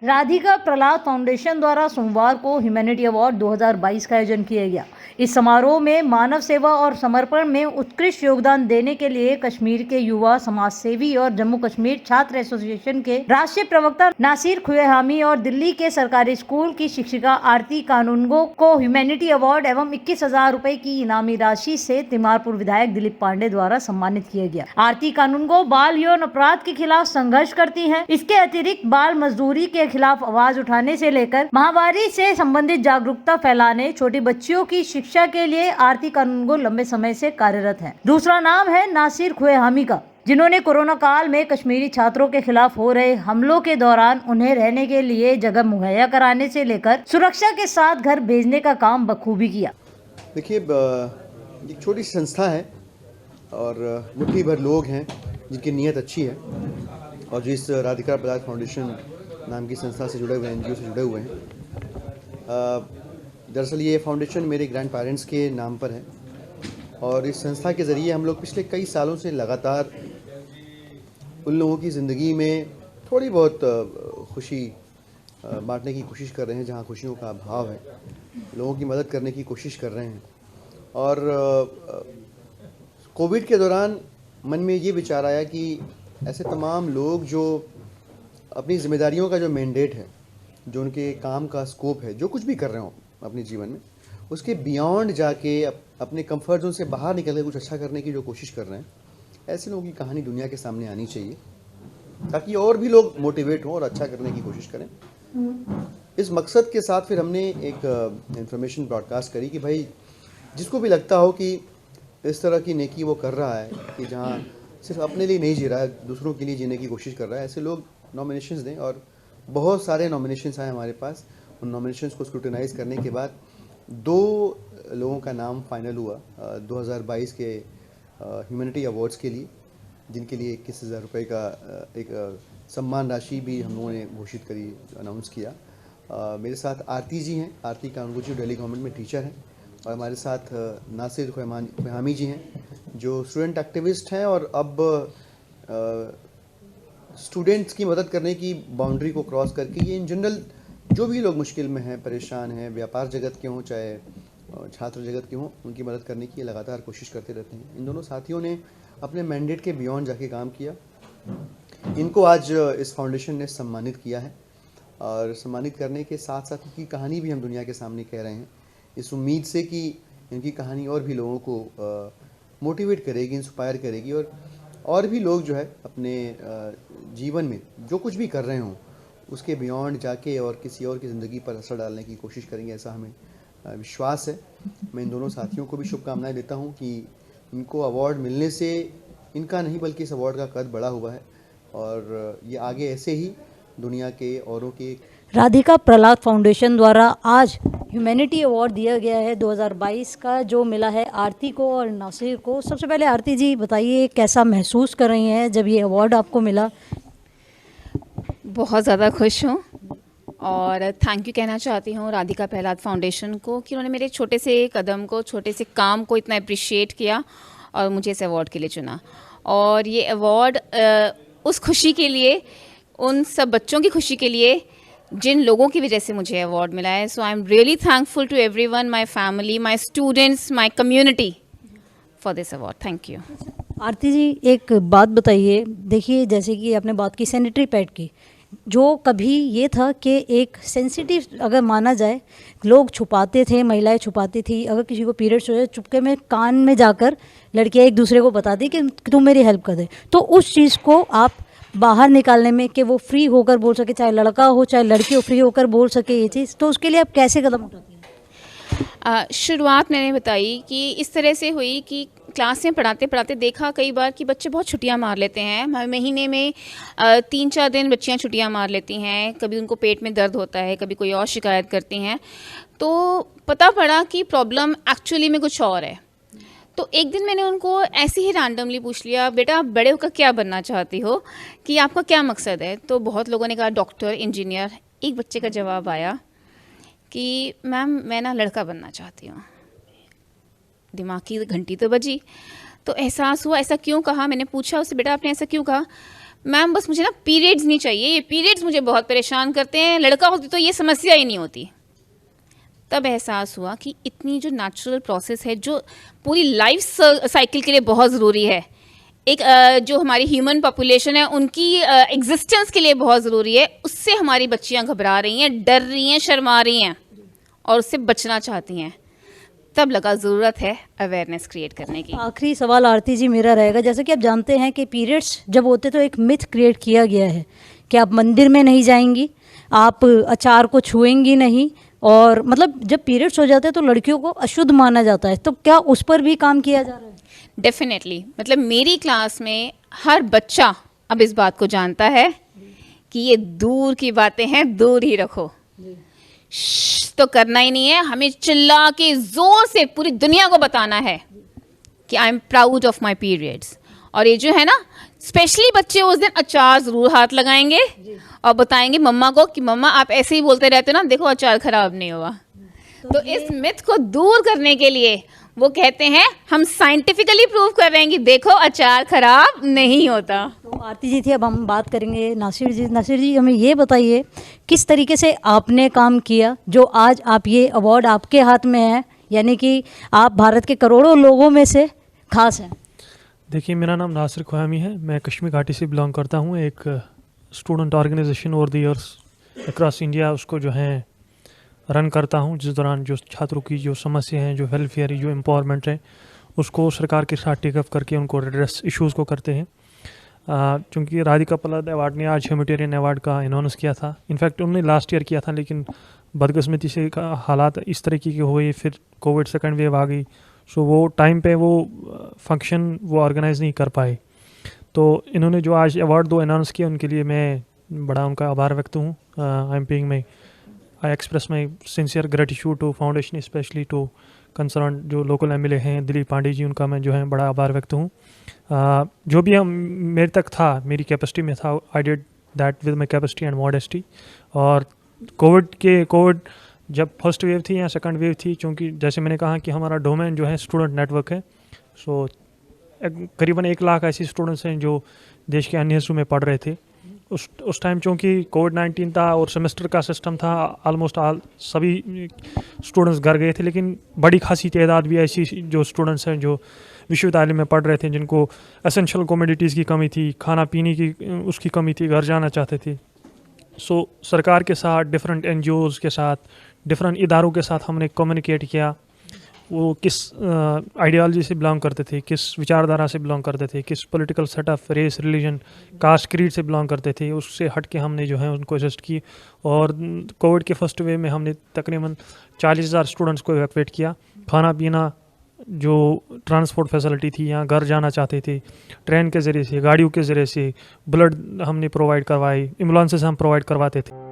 Radhika Prahlad foundation द्वारा सोमवार को ह्यूमैनिटी अवार्ड 2022 का आयोजन किया गया। इस समारोह में मानव सेवा और समर्पण में उत्कृष्ट योगदान देने के लिए कश्मीर के युवा समाज सेवी और जम्मू कश्मीर छात्र एसोसिएशन के राष्ट्रीय प्रवक्ता नासिर खुएहामी और दिल्ली के सरकारी स्कूल की शिक्षिका आरती कानूनगो को ह्यूमैनिटी अवार्ड एवं 21,000 रुपए की इनामी राशि से तिमारपुर विधायक दिलीप पांडे द्वारा सम्मानित किया गया। आरती कानूनगो बाल यौन अपराध के खिलाफ संघर्ष करती हैं। इसके अतिरिक्त बाल मजदूरी के खिलाफ आवाज उठाने से लेकर महामारी से संबंधित जागरूकता फैलाने, छोटी बच्चियों की शिक्षा के लिए आरती कानूनगो लंबे समय से कार्यरत हैं। दूसरा नाम है नासिर खुएहामी का, जिन्होंने कोरोना काल में कश्मीरी छात्रों के खिलाफ हो रहे हमलों के दौरान उन्हें रहने के लिए जगह मुहैया कराने से लेकर सुरक्षा के साथ घर भेजने का काम बखूबी किया। देखिए, एक छोटी सी संस्था है और मुट्ठी भर लोग हैं जिनकी नीयत अच्छी है और जो इस राधिका प्रहलाद फाउंडेशन नाम की संस्था से जुड़े हुए हैं, एनजीओ से जुड़े हुए हैं। दरअसल ये फाउंडेशन मेरे ग्रैंड पेरेंट्स के नाम पर है और इस संस्था के ज़रिए हम लोग पिछले कई सालों से लगातार उन लोगों की ज़िंदगी में थोड़ी बहुत खुशी बांटने की कोशिश कर रहे हैं जहाँ खुशियों का अभाव है, लोगों की मदद करने की कोशिश कर रहे हैं। और कोविड के दौरान मन में ये विचार आया कि ऐसे तमाम लोग जो अपनी जिम्मेदारियों का जो मैंडेट है, जो उनके काम का स्कोप है, जो कुछ भी कर रहे हो अपने जीवन में, उसके बियॉन्ड जाके अपने कंफर्ट जोन से बाहर निकल के कुछ अच्छा करने की जो कोशिश कर रहे हैं, ऐसे लोगों की कहानी दुनिया के सामने आनी चाहिए ताकि और भी लोग मोटिवेट हों और अच्छा करने की कोशिश करें। इस मकसद के साथ फिर हमने एक इन्फॉर्मेशन ब्रॉडकास्ट करी कि भाई जिसको भी लगता हो कि इस तरह की नेकी वो कर रहा है कि जहाँ सिर्फ अपने लिए नहीं जी रहा है, दूसरों के लिए जीने की कोशिश कर रहा है, ऐसे लोग नॉमिनेशंस दें। और बहुत सारे नॉमिनेशंस आए हमारे पास। उन नॉमिनेशंस को स्क्रूटिनाइज करने के बाद 2 लोगों का नाम फाइनल हुआ 2022 के ह्यूमैनिटी अवार्ड्स के लिए, जिनके लिए 21,000 रुपये का एक सम्मान राशि भी हम लोगों ने घोषित करी, अनाउंस किया। मेरे साथ आरती जी हैं, आरती कानूनगो जी दिल्ली गवर्नमेंट में टीचर हैं, और हमारे साथ नासिर खुएहामी जी हैं जो स्टूडेंट एक्टिविस्ट हैं और अब स्टूडेंट्स की मदद करने की बाउंड्री को क्रॉस करके ये इन जनरल जो भी लोग मुश्किल में हैं, परेशान हैं, व्यापार जगत के हों चाहे छात्र जगत के हों, उनकी मदद करने की लगातार कोशिश करते रहते हैं। इन दोनों साथियों ने अपने मैंडेट के बियॉन्ड जाके काम किया। इनको आज इस फाउंडेशन ने सम्मानित किया है और सम्मानित करने के साथ साथ इनकी कहानी भी हम दुनिया के सामने कह रहे हैं, इस उम्मीद से कि इनकी कहानी और भी लोगों को मोटिवेट करेगी, इंस्पायर करेगी और भी लोग जो है अपने जीवन में जो कुछ भी कर रहे हों उसके बियॉन्ड जाके और किसी और की ज़िंदगी पर असर डालने की कोशिश करेंगे, ऐसा हमें विश्वास है। मैं इन दोनों साथियों को भी शुभकामनाएं देता हूं कि इनको अवार्ड मिलने से इनका नहीं बल्कि इस अवार्ड का कद बढ़ा हुआ है और ये आगे ऐसे ही दुनिया के औरों के। राधिका प्रहलाद फाउंडेशन द्वारा आज ह्यूमैनिटी अवार्ड दिया गया है 2022 का, जो मिला है आरती को और नासिर को। सबसे पहले आरती जी बताइए, कैसा महसूस कर रही हैं जब ये अवार्ड आपको मिला? बहुत ज़्यादा खुश हूँ और थैंक यू कहना चाहती हूँ राधिका प्रहलाद फाउंडेशन को कि उन्होंने मेरे छोटे से कदम को, छोटे से काम को इतना अप्रिशिएट किया और मुझे इस अवार्ड के लिए चुना। और ये अवार्ड उस खुशी के लिए, उन सब बच्चों की खुशी के लिए जिन लोगों की वजह से मुझे अवार्ड मिला है। So I am really thankful to everyone, my family, my students, my community for this award. Thank you. Aarti ji, एक बात बताइए, देखिए जैसे कि आपने बात की सैनिटरी पैड की, जो कभी ये था कि एक सेंसिटिव अगर माना जाए, लोग छुपाते थे, महिलाएं छुपाती थी, अगर किसी को पीरियड्स हो जाए चुपके में कान में जाकर लड़कियां एक दूसरे को बताती कि तुम मेरी हेल्प कर दे, तो उस चीज़ को आप बाहर निकालने में कि वो फ्री होकर बोल सके, चाहे लड़का हो चाहे लड़की हो, फ्री होकर बोल सके ये चीज़, तो उसके लिए आप कैसे कदम उठाती हैं? शुरुआत मैंने बताई कि इस तरह से हुई कि क्लास में पढ़ाते पढ़ाते देखा कई बार कि बच्चे बहुत छुट्टियां मार लेते हैं। महीने में 3-4 दिन बच्चियां छुट्टियां मार लेती हैं। कभी उनको पेट में दर्द होता है, कभी कोई और शिकायत करती हैं। तो पता पड़ा कि प्रॉब्लम एक्चुअली में कुछ और है। तो एक दिन मैंने उनको ऐसे ही रैंडमली पूछ लिया, बेटा आप बड़े होकर क्या बनना चाहती हो, कि आपका क्या मकसद है? तो बहुत लोगों ने कहा डॉक्टर, इंजीनियर। एक बच्चे का जवाब आया कि मैम मैं ना लड़का बनना चाहती हूँ। दिमाग की घंटी तो बजी। तो एहसास हुआ, ऐसा क्यों कहा? मैंने पूछा उससे, बेटा आपने ऐसा क्यों कहा? मैम बस मुझे ना पीरियड्स नहीं चाहिए, ये पीरियड्स मुझे बहुत परेशान करते हैं, लड़का होती तो ये समस्या ही नहीं होती। तब एहसास हुआ कि इतनी जो नेचुरल प्रोसेस है जो पूरी लाइफ साइकिल के लिए बहुत ज़रूरी है, एक जो हमारी ह्यूमन पॉपुलेशन है उनकी एग्जिस्टेंस के लिए बहुत ज़रूरी है, उससे हमारी बच्चियां घबरा रही हैं, डर रही हैं, शर्मा रही हैं और उससे बचना चाहती हैं। तब लगा ज़रूरत है अवेयरनेस क्रिएट करने की। आखिरी सवाल आरती जी मेरा रहेगा, जैसे कि आप जानते हैं कि पीरियड्स जब होते तो एक मिथ क्रिएट किया गया है कि आप मंदिर में नहीं जाएंगी, आप अचार को छुएंगी नहीं, और मतलब जब पीरियड्स हो जाते हैं तो लड़कियों को अशुद्ध माना जाता है, तो क्या उस पर भी काम किया जा रहा है? डेफिनेटली, मतलब मेरी क्लास में हर बच्चा अब इस बात को जानता है कि ये दूर की बातें हैं, दूर ही रखो। तो करना ही नहीं है, हमें चिल्ला के जोर से पूरी दुनिया को बताना है कि I am proud of my periods. और ये जो है ना, स्पेशली बच्चे उस दिन अचार ज़रूर हाथ लगाएंगे और बताएंगे मम्मा को कि मम्मा आप ऐसे ही बोलते रहते हो ना, देखो अचार ख़राब नहीं हुआ। तो इस मिथ को दूर करने के लिए वो कहते हैं हम साइंटिफिकली प्रूव कर रहे हैं कि देखो अचार खराब नहीं होता। तो आरती जी थी, अब हम बात करेंगे नासिर जी। नासिर जी हमें ये बताइए किस तरीके से आपने काम किया जो आज आप ये अवार्ड आपके हाथ में है, यानी कि आप भारत के करोड़ों लोगों में से खास हैं। देखिए, मेरा नाम नासिर ख़ुयामी है, मैं कश्मीर घाटी से बिलोंग करता हूँ। एक student organisation over the years across India उसको जो है रन करता हूँ, जिस दौरान जो छात्रों की जो समस्या हैं, जो वेलफेयर, जो एम्पावरमेंट है, उसको सरकार के साथ टेकअप करके उनको रेड्रेस इश्यूज़ को करते हैं। चूँकि राधिका पल्लद अवार्ड ने आज ह्यूमैनिटेरियन अवार्ड का अनाउंस किया था, इनफैक्ट उन्होंने लास्ट ईयर किया था, लेकिन बदकिस्मती से हालात इस तरीके के हुए, फिर कोविड सेकंड वेव आ गई, सो वो टाइम पे वो फंक्शन वो ऑर्गेनाइज़ नहीं कर पाए। तो इन्होंने जो आज अवार्ड दो अनाउंस किया, उनके लिए मैं बड़ा उनका आभार व्यक्त हूँ। I am paying my I express my sincere gratitude to foundation, especially to concerned जो लोकल MLA हैं दिलीप पांडे जी, उनका मैं जो है बड़ा आभार व्यक्त हूँ। जो भी हम मेरे तक था, मेरी कैपेसिटी में था, I did that with my capacity and modesty. और कोविड जब फर्स्ट वेव थी या सेकंड वेव थी, चूँकि जैसे मैंने कहा कि हमारा डोमेन जो है स्टूडेंट नेटवर्क है, सो करीबन 1 लाख ऐसी स्टूडेंट्स हैं जो देश के अन्य हिस्सों में पढ़ रहे थे। उस टाइम चूँकि कोविड-19 था और सेमेस्टर का सिस्टम था, ऑलमोस्ट सभी स्टूडेंट्स घर गए थे, लेकिन बड़ी खासी तादाद भी ऐसी जो स्टूडेंट्स हैं जो विश्वविद्यालय में पढ़ रहे थे, जिनको एसेंशियल कमोडिटीज़ की कमी थी, खाना पीने की उसकी कमी थी, घर जाना चाहते थे। सो सरकार के साथ, डिफरेंट NGOs के साथ, डिफरेंट इदारों के साथ हमने कम्युनिकेट किया, वो किस आइडियोलॉजी से बिलोंग करते थे, किस विचारधारा से बिलोंग करते थे, किस political setup, race, religion, caste, creed से बिलोंग करते थे, उससे हट के हमने जो है उनको असिस्ट की। और कोविड के फर्स्ट वेव में हमने तकरीबन 40,000 स्टूडेंट्स को इवैक्यूएट किया। खाना पीना, जो ट्रांसपोर्ट फैसिलिटी थी, यहाँ घर जाना चाहते थे, ट्रेन के ज़रिए से, गाड़ियों के ज़रिए से, ब्लड हमने प्रोवाइड करवाई, एम्बुलेंसेस हम प्रोवाइड करवाते थे।